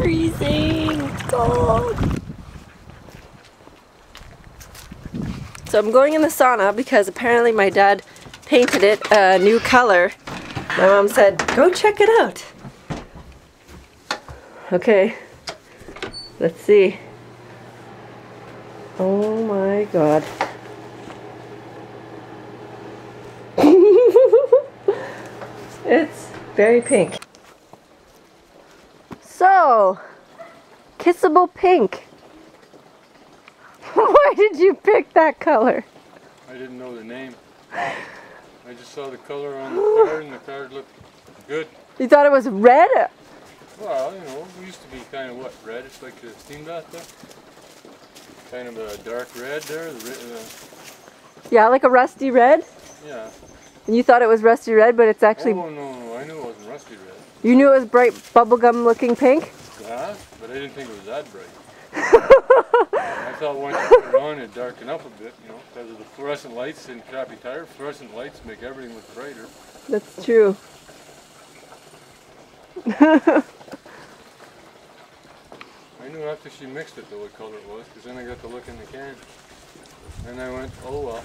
freezing. It's cold. So I'm going in the sauna because apparently my dad painted it a new color. My mom said, go check it out. Okay, let's see. Oh my god. It's very pink. So, kissable pink. Why did you pick that color? I didn't know the name. I just saw the color on the card and the card looked good. You thought it was red? Well, you know, it used to be kind of what, red? It's like the steam bath there. Kind of a dark red there. Yeah, like a rusty red? Yeah. And you thought it was rusty red, but it's actually... Oh, no, I knew it wasn't rusty red. You knew it was bright bubblegum looking pink? Yeah, but I didn't think it was that bright. I thought once you put it on, it'd darken up a bit, you know, because of the fluorescent lights in crappy tire. Fluorescent lights make everything look brighter. That's true. I knew after she mixed it though what color it was, because then I got to look in the can. And I went, oh well.